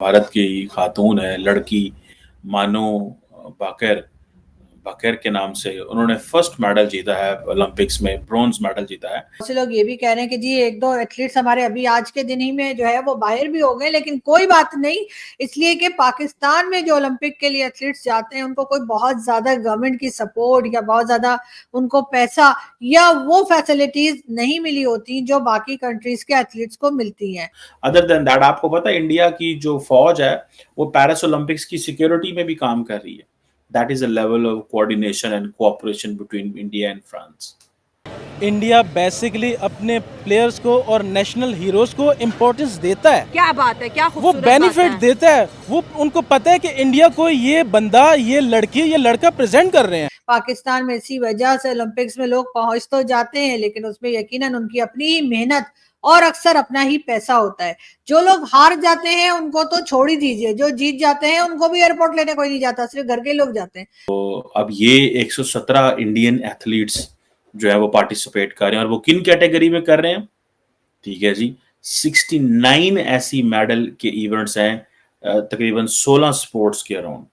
भारत की खातून है, लड़की मानो बाकर बाकर के नाम से उन्होंने फर्स्ट मेडल जीता है ओलंपिक्स में, ब्रॉन्ज मेडल जीता है। बहुत से लोग ये भी कह रहे हैं कि जी एक दो एथलीट्स हमारे अभी आज के दिन ही में जो है वो बाहर भी हो गए, लेकिन कोई बात नहीं, इसलिए कि पाकिस्तान में जो ओलंपिक के लिए एथलीट्स जाते हैं उनको कोई बहुत ज्यादा गवर्नमेंट की सपोर्ट या बहुत ज्यादा उनको पैसा या वो फैसिलिटीज नहीं मिली होती जो बाकी कंट्रीज के एथलीट्स को मिलती हैं। अदर देन दैट, आपको पता है इंडिया की जो फौज है वो पेरिस ओलंपिक्स की सिक्योरिटी में भी काम कर रही है। That is a level of coordination and cooperation between India and France. India basically अपने प्लेयर्स को और नेशनल हीरोज को इम्पोर्टेंस देता है। क्या बात है, क्या वो बेनिफिट देता है। वो उनको पता है कि इंडिया को ये बंदा, ये लड़की, ये लड़का प्रेजेंट कर रहे हैं। पाकिस्तान में इसी वजह से ओलंपिक्स में लोग पहुंच तो जाते हैं, लेकिन उसमें यकीनन उनकी अपनी ही मेहनत और अक्सर अपना ही पैसा होता है। जो लोग हार जाते हैं उनको तो छोड़ ही दीजिए, जो जीत जाते हैं उनको भी एयरपोर्ट लेने कोई नहीं जाता, सिर्फ घर के लोग जाते हैं। तो अब ये 117 इंडियन एथलीट्स जो है वो पार्टिसिपेट कर रहे हैं, और वो किन कैटेगरी में कर रहे हैं? ठीक है जी, 69 ऐसी मेडल के इवेंट्स हैं, तकरीबन 16 स्पोर्ट्स के अराउंड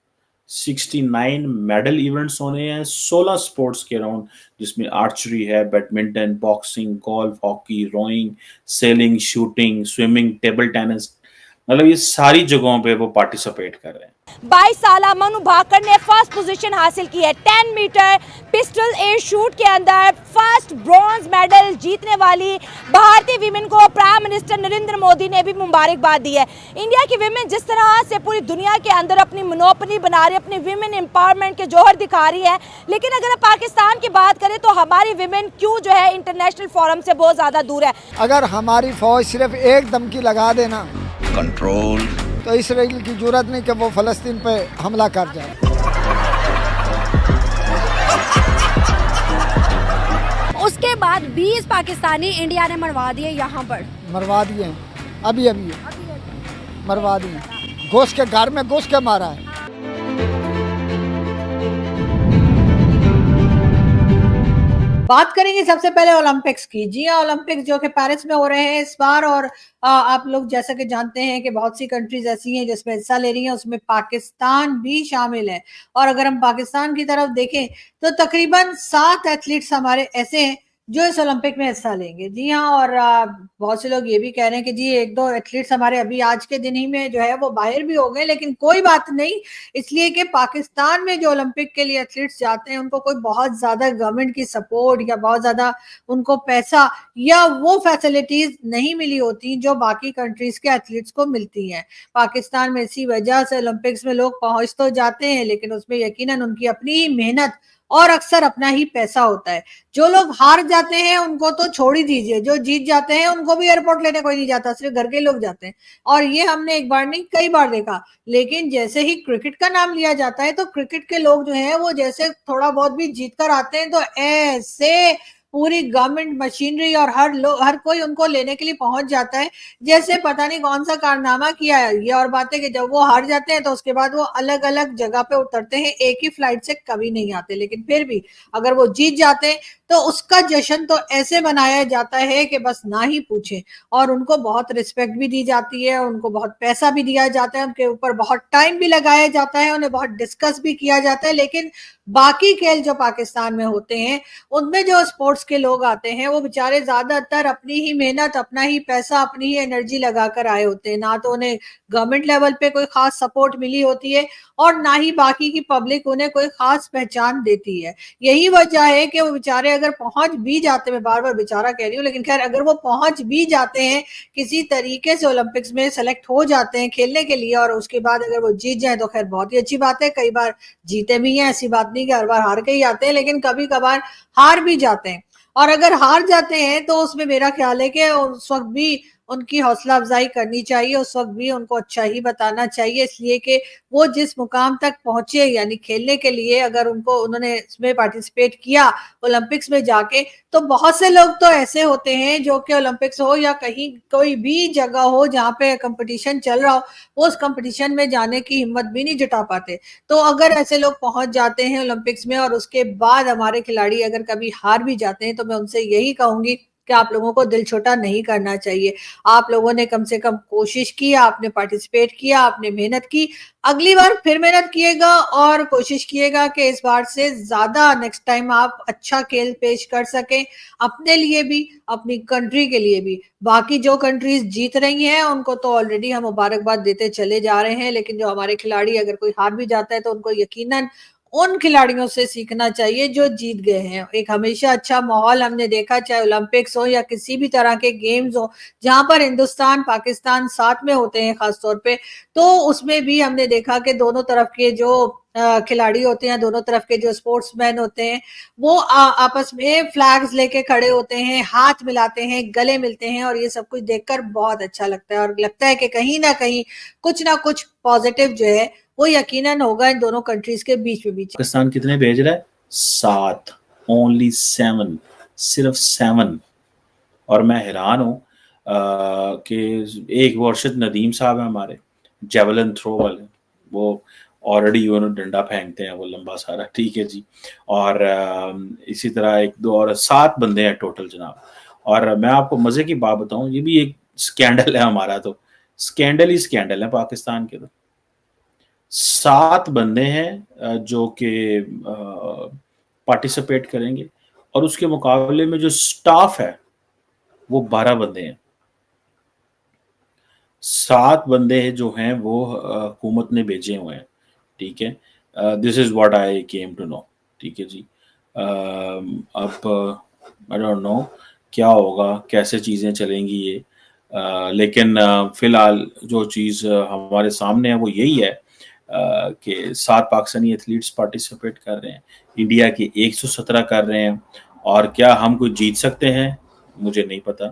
69 मेडल इवेंट्स होने हैं 16 स्पोर्ट्स के अराउंड, जिसमें आर्चरी है, badminton, boxing, golf, hockey, rowing, sailing, shooting, swimming, table tennis, मतलब ये सारी जगहों पे वो पार्टिसिपेट कर रहे हैं। 22 साल मनु भाकर ने फर्स्ट पोजीशन हासिल की है। 10 मीटर पिस्टल एयर शूट के अंदर फर्स्ट ब्रॉन्ज मेडल जीतने वाली भारतीय विमेन को प्राइम मिनिस्टर नरेंद्र मोदी ने भी मुबारकबाद दी है। इंडिया की विमेन जिस तरह से पूरी दुनिया के अंदर अपनी मोनोपोली बना रही है, अपनी विमेन एम्पावरमेंट के जौहर दिखा रही है, लेकिन अगर पाकिस्तान की बात करें तो हमारी विमेन क्यों जो है इंटरनेशनल फोरम से बहुत ज्यादा दूर है। अगर हमारी फौज सिर्फ एक धमकी लगा देना कंट्रोल, तो इसराइल की जरूरत नहीं कि वो फलस्तीन पे हमला कर जाए। उसके बाद 20 पाकिस्तानी इंडिया ने मरवा दिए, यहाँ पर मरवा दिए, अभी मरवा दिए, घुस के घर में घुस के मारा है। बात करेंगे सबसे पहले ओलंपिक्स की। जी हाँ, ओलंपिक्स जो कि पेरिस में हो रहे हैं इस बार, और आप लोग जैसा कि जानते हैं कि बहुत सी कंट्रीज ऐसी हैं जिसमें हिस्सा ले रही हैं, उसमें पाकिस्तान भी शामिल है। और अगर हम पाकिस्तान की तरफ देखें तो तकरीबन 7 एथलीट्स हमारे ऐसे हैं जो इस ओलंपिक में हिस्सा लेंगे। जी हाँ, और बहुत से लोग ये भी कह रहे हैं कि जी एक दो एथलीट्स हमारे अभी आज के दिन ही में जो है वो बाहर भी हो गए, लेकिन कोई बात नहीं, इसलिए कि पाकिस्तान में जो ओलंपिक के लिए एथलीट्स जाते हैं उनको कोई बहुत ज्यादा गवर्नमेंट की सपोर्ट या बहुत ज्यादा उनको पैसा या वो फैसिलिटीज नहीं मिली होती जो बाकी कंट्रीज के एथलीट्स को मिलती हैं। पाकिस्तान में इसी वजह से ओलंपिक्स में लोग पहुंच तो जाते हैं, लेकिन उसमें यकीनन उनकी अपनी ही मेहनत और अक्सर अपना ही पैसा होता है। जो लोग हार जाते हैं उनको तो छोड़ ही दीजिए, जो जीत जाते हैं उनको भी एयरपोर्ट लेने कोई नहीं जाता, सिर्फ घर के लोग जाते हैं। और ये हमने एक बार नहीं कई बार देखा। लेकिन जैसे ही क्रिकेट का नाम लिया जाता है तो क्रिकेट के लोग जो हैं वो जैसे थोड़ा बहुत भी जीत कर आते हैं तो ऐसे पूरी गवर्नमेंट मशीनरी और हर कोई उनको लेने के लिए पहुंच जाता है, जैसे पता नहीं कौन सा कारनामा किया है। ये और बात है कि जब वो हार जाते हैं तो उसके बाद वो अलग अलग जगह पे उतरते हैं, एक ही फ्लाइट से कभी नहीं आते। लेकिन फिर भी अगर वो जीत जाते हैं तो उसका जश्न तो ऐसे मनाया जाता है कि बस ना ही पूछें। और उनको बहुत रिस्पेक्ट भी दी जाती है, उनको बहुत पैसा भी दिया जाता है, उनके ऊपर बहुत टाइम भी लगाया जाता है, उन्हें बहुत डिस्कस भी किया जाता है। लेकिन बाकी खेल जो पाकिस्तान में होते हैं उनमें जो स्पोर्ट्स के लोग आते हैं वो बेचारे ज्यादातर अपनी ही मेहनत, अपना ही पैसा, अपनी ही एनर्जी लगाकर आए होते हैं। ना तो उन्हें गवर्नमेंट लेवल पे कोई खास सपोर्ट मिली होती है और ना ही बाकी की पब्लिक उन्हें कोई खास पहचान देती है। यही वजह है कि वो बेचारे अगर पहुंच भी जाते, मैं बार बार बेचारा कह रही हूँ, लेकिन खैर अगर वो पहुंच भी जाते हैं किसी तरीके से, ओलंपिक्स में सेलेक्ट हो जाते हैं खेलने के लिए, और उसके बाद अगर वो जीत जाए तो खैर बहुत ही अच्छी बात है। कई बार जीते भी हैं, ऐसी बात नहीं कि हर बार हार के ही आते हैं, लेकिन कभी कभार हार भी जाते हैं। और अगर हार जाते हैं तो उसमें मेरा ख्याल है कि उस वक्त भी उनकी हौसला अफजाई करनी चाहिए, उस वक्त भी उनको अच्छा ही बताना चाहिए, इसलिए कि वो जिस मुकाम तक पहुंचे यानी खेलने के लिए, अगर उन्होंने इसमें पार्टिसिपेट किया ओलंपिक्स में जाके, तो बहुत से लोग तो ऐसे होते हैं जो कि ओलंपिक्स हो या कहीं कोई भी जगह हो जहाँ पे कंपटीशन चल रहा हो, वो उस कंपटीशन में जाने की हिम्मत भी नहीं जुटा पाते। तो अगर ऐसे लोग पहुंच जाते हैं ओलंपिक्स में और उसके बाद हमारे खिलाड़ी अगर कभी हार भी जाते हैं तो मैं उनसे यही कहूंगी कि आप लोगों को दिल छोटा नहीं करना चाहिए। आप लोगों ने कम से कम कोशिश की, आपने पार्टिसिपेट किया, आपने मेहनत की। अगली बार फिर मेहनत किएगा और कोशिश किएगा कि इस बार से ज़्यादा नेक्स्ट टाइम आप अच्छा खेल पेश कर सकें, अपने लिए भी, अपनी कंट्री के लिए भी। बाकी जो कंट्रीज़ जीत रही हैं, उनको तो ऑलरेडी हम मुबारकबाद देते चले जा रहे हैं, लेकिन जो हमारे खिलाड़ी अगर कोई हार भी जाता है, तो उनको यकीनन उन खिलाड़ियों से सीखना चाहिए जो जीत गए हैं। एक हमेशा अच्छा माहौल हमने देखा, चाहे ओलंपिक्स हो या किसी भी तरह के गेम्स हो, जहाँ पर हिंदुस्तान, पाकिस्तान साथ में होते हैं खास तौर पे, तो उसमें भी हमने देखा कि दोनों तरफ के जो खिलाड़ी होते हैं, दोनों तरफ के जो स्पोर्ट्समैन होते हैं, वो आपस में फ्लैग्स लेके खड़े होते हैं, हाथ मिलाते हैं, गले मिलते हैं, और ये सब कुछ देखकर बहुत अच्छा लगता है और लगता है कि कहीं ना कुछ पॉजिटिव जो है वो यकीनन होगा इन दोनों कंट्रीज के बीच में भी। पाकिस्तान कितने भेज रहा है? 7, ओनली 7, सिर्फ 7। और मैं हैरान हूँ कि एक वर्षद नदीम साहब है हमारे, जेवलिन थ्रो वाले, वो ऑलरेडी डंडा फेंकते हैं, वो लंबा सारा, ठीक है जी। और इसी तरह 1, 2 और 7 बंदे हैं टोटल जनाब। और मैं आपको मजे की बात बताऊं, ये भी एक स्कैंडल है हमारा, तो स्कैंडल ही स्कैंडल है पाकिस्तान के। तो 7 बंदे हैं जो कि पार्टिसिपेट करेंगे, और उसके मुकाबले में जो स्टाफ है वो 12 बंदे हैं। 7 बंदे जो हैं वो हुकूमत ने भेजे हुए हैं, ठीक है। This is what I came to know, ठीक है जी। अब आई डोंट नो क्या होगा, कैसे चीज़ें चलेंगी ये, लेकिन फिलहाल जो चीज़ हमारे सामने है वो यही है कि 7 पाकिस्तानी एथलीट्स पार्टिसिपेट कर रहे हैं, इंडिया के 117 कर रहे हैं। और क्या हम कुछ जीत सकते हैं, मुझे नहीं पता,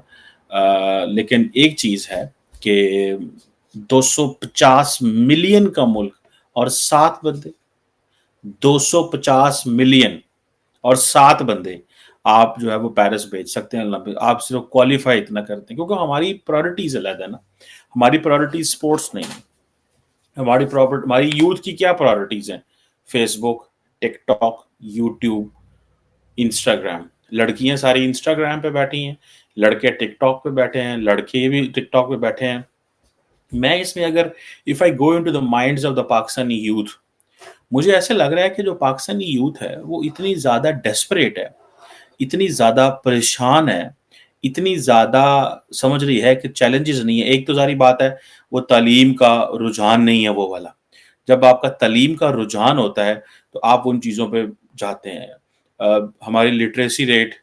लेकिन एक चीज़ है कि 250 मिलियन का मुल्क और 7 बंदे, 250 मिलियन और 7 बंदे आप जो है वो पेरिस भेज सकते हैं ओलंपिक। आप सिर्फ क्वालिफाई इतना करते हैं क्योंकि हमारी प्रायोरिटीज अलग है ना, हमारी प्रायोरिटीज स्पोर्ट्स नहीं है। हमारी यूथ की क्या प्रायोरिटीज हैं? Facebook, TikTok, YouTube, Instagram. लड़कियां सारी इंस्टाग्राम पे बैठी हैं, लड़के टिकटॉक पे बैठे हैं, लड़के भी टिकटॉक पे बैठे हैं। मैं इसमें अगर if I go into the minds of the Pakistani youth, मुझे ऐसे लग रहा है कि जो पाकिस्तानी यूथ है वो इतनी ज़्यादा डेस्परेट है, इतनी ज़्यादा परेशान है, इतनी ज़्यादा समझ रही है कि चैलेंजेस नहीं है। एक तो सारी बात है, वो तालीम का रुझान नहीं है वो वाला। जब आपका तालीम का रुझान होता है तो आप उन चीज़ों पे जाते हैं। हमारी लिटरेसी रेट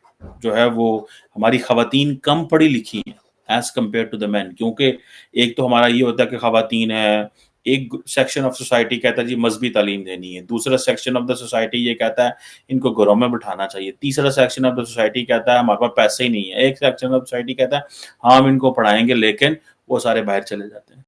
जो है वो, हमारी ख़वातीन कम पढ़ी लिखी हैं as compared to the man, क्योंकि एक तो हमारा ये होता है कि ख़वातीन है, एक सेक्शन ऑफ सोसाइटी कहता है जी मजहबी तालीम देनी है, दूसरा सेक्शन ऑफ द सोसाइटी ये कहता है इनको घरों में बिठाना चाहिए, तीसरा सेक्शन ऑफ द सोसाइटी कहता है हमारे पास पैसे ही नहीं है, एक सेक्शन ऑफ सोसाइटी कहता है हाँ हम इनको पढ़ाएंगे, लेकिन वो सारे बाहर चले जाते हैं।